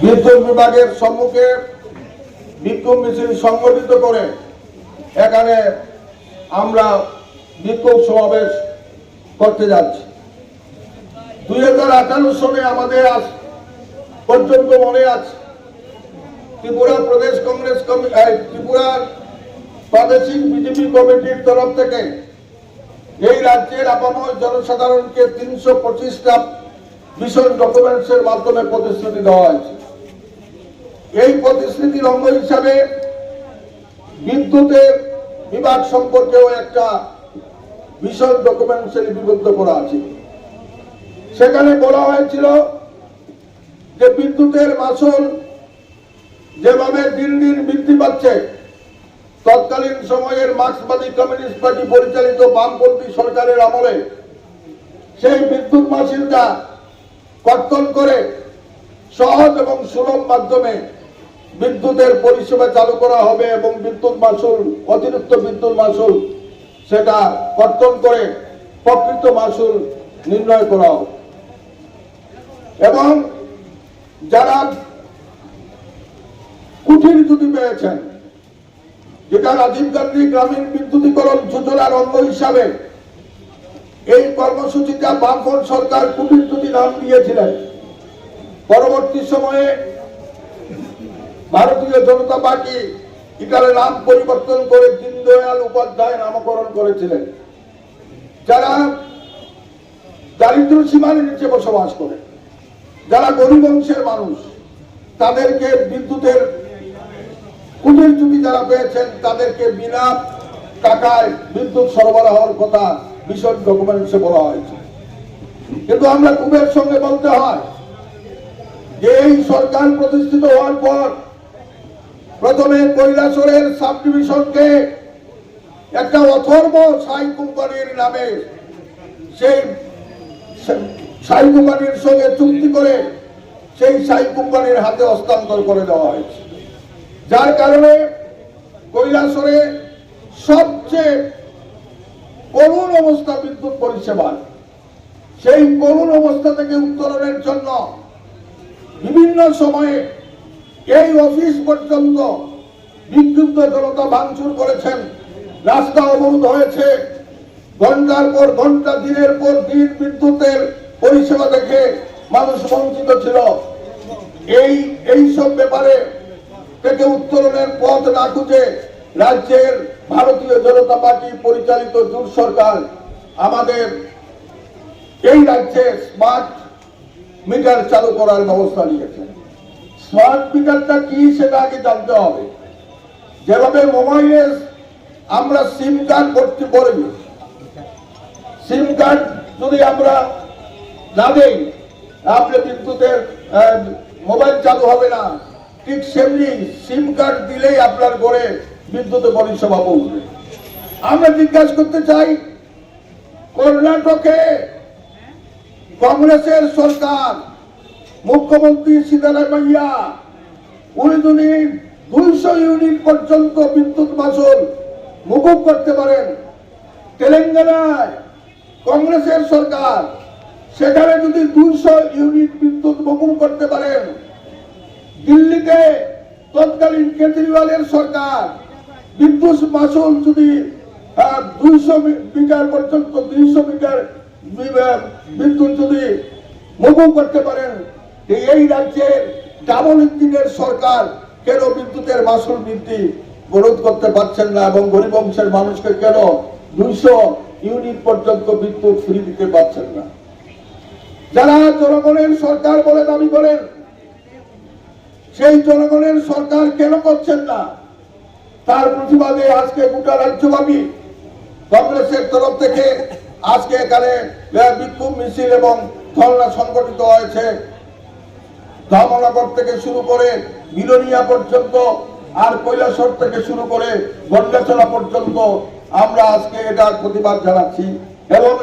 বিদ্যুৎ বিভাগের সম্মুখে বিক্ষোভ মিছিল সংগঠিত করে এখানে আমরা বিক্ষোভ সমাবেশ করতে যাচ্ছি। 2018 সালে আমাদের আজ পর্যন্ত মনে আছে ত্রিপুরা প্রদেশ কংগ্রেস ত্রিপুরার প্রাদেশিক বিজেপি কমিটির তরফ থেকে এই রাজ্যের আপামর জনসাধারণকে 325টা মিশন ডকুমেন্টসের মাধ্যমে প্রতিশ্রুতি দেওয়া হয়েছে। এই প্রতিশ্রুতির অঙ্গ হিসাবে বিদ্যুতের বিভাগ সম্পর্কেও একটা মিশন ডকুমেন্টসে লিপিবদ্ধ করা আছে। সেখানে বলা হয়েছিল যে বিদ্যুতের মাসুল যেভাবে দিন দিন বৃদ্ধি পাচ্ছে, তৎকালীন সময়ের মার্ক্সবাদী কমিউনিস্ট পার্টি পরিচালিত বামপন্থী সরকারের আমলে সেই বিদ্যুৎ মাসুলটা কর্তন করে সহজ এবং সুলভ মাধ্যমে বিদ্যুতের পরিষেবা চালু করা হবে এবং বিদ্যুৎ মাসুল, অতিরিক্ত বিদ্যুৎ মাসুল সেটা কর্তন করে প্রকৃত মাসুল নির্ণয় করা হবে। এবং যারা কুঠির জুটি পেয়েছেন, যেটা রাজীব গান্ধী গ্রামীণ বিদ্যুতীকরণ যোজনার অঙ্গ হিসাবে এই কর্মসূচিটা বামফ্রন্ট সরকার কুঠির জুটি নাম দিয়েছিলেন। পরবর্তী সময়ে ভারতীয় জনতা পার্টি এটার নাম পরিবর্তন করে দীনদয়াল উপাধ্যায় নামকরণ করেছিলেন। যারা দারিদ্র সীমার নিচে বসবাস করে, যারা গরিব অংশের মানুষ, তাদেরকে বিদ্যুতের কুটির জুটি যারা পেয়েছেন তাদেরকে বিনা টাকায় বিদ্যুৎ সরবরাহের কথা মিশন ডকুমেন্টসে বলা হয়েছে। কিন্তু আমরা ক্ষোভের সঙ্গে বলতে হয় যে এই সরকার প্রতিষ্ঠিত হওয়ার পর প্রথমে কৈলাসহরের সাব ডিভিশনকে একটা অথর্ব সাই কোম্পানির নামে সেই সাই কোম্পানির সঙ্গে চুক্তি করে সেই সাই কোম্পানির হাতে হস্তান্তর করে দেওয়া হয়েছে, যার কারণে কৈলাসহরে সবচেয়ে করুণ অবস্থা বিদ্যুৎ পরিষেবার। সেই করুণ অবস্থা থেকে উত্তরণের জন্য বিভিন্ন সময়ে এই অফিস পর্যন্ত বিক্ষুব্ধ জনতা ভাঙচুর করেছেন, রাস্তা অবরোধ হয়েছে, ঘন্টার পর ঘন্টা, দিনের পর দিন বিদ্যুতের পরিষেবা দেখে মানুষ বঞ্চিত ছিল। এই সব ব্যাপারে থেকে উত্তরণের পথ না খুঁজে রাজ্যের ভারতীয় জনতা পার্টি পরিচালিত জোট সরকার আমাদের এই রাজ্যে স্মার্ট মিটার চালু করার ব্যবস্থা নিয়েছে। স্মার্ট মিটারটা কি সেটা আগে জানতে হবে। যেভাবে মোবাইলে আমরা সিম কার্ড ভর্তি করি, সিম কার্ড যদি আমরা না দেই আপনি বিদ্যুতের মোবাইল চালু হবে না, ঠিক সেমনি সিম কার্ড দিলেই আপনার ঘরে বিদ্যুতের পরিষেবা পৌঁছবে। আমরা জিজ্ঞাসা করতে চাই, কর্ণাটকে কংগ্রেসের সরকার, মুখ্যমন্ত্রী সিদ্ধারামাইয়া, উনি যদি 200 ইউনিট পর্যন্ত বিদ্যুৎ মাসুল মকুব করতে পারেন, তেলেঙ্গানায় কংগ্রেসের সরকার সেখানে যদি 200 ইউনিট বিদ্যুৎ মকুব করতে পারেন, দিল্লিতে তৎকালীন কেজরিওয়ালের সরকার বিদ্যুৎ মাসুল যদি 200 মিটার পর্যন্ত 200 মিটার বিদ্যুৎ যদি মকুব করতে পারেন, এই রাজ্যের ডাবল ইঞ্জিনের সরকার কেন বিদ্যুতের মাসুল বৃদ্ধি রোধ করতে পারছেন না এবং গরিব অংশের মানুষকে কেন 200 ইউনিট পর্যন্ত বিদ্যুৎ ফ্রি দিতে পারছেন না? যারা জনগণের সরকার বলে দাবি করেন, সেই জনগণের সরকার কেন করছেন না, তার প্রতিবাদে আজকে গোটা রাজ্যব্যাপী কংগ্রেসের তরফ থেকে আজকে এখানে বিক্ষোভ মিছিল এবং ধর্ণা সংগঠিত হয়েছে। ধর্মনগর থেকে শুরু করে বিলোনিয়া পর্যন্ত আর কৈলাসহর থেকে শুরু করে গন্ডাছড়া পর্যন্ত আমরা আজকে এটার প্রতিবাদ জানাচ্ছি এবং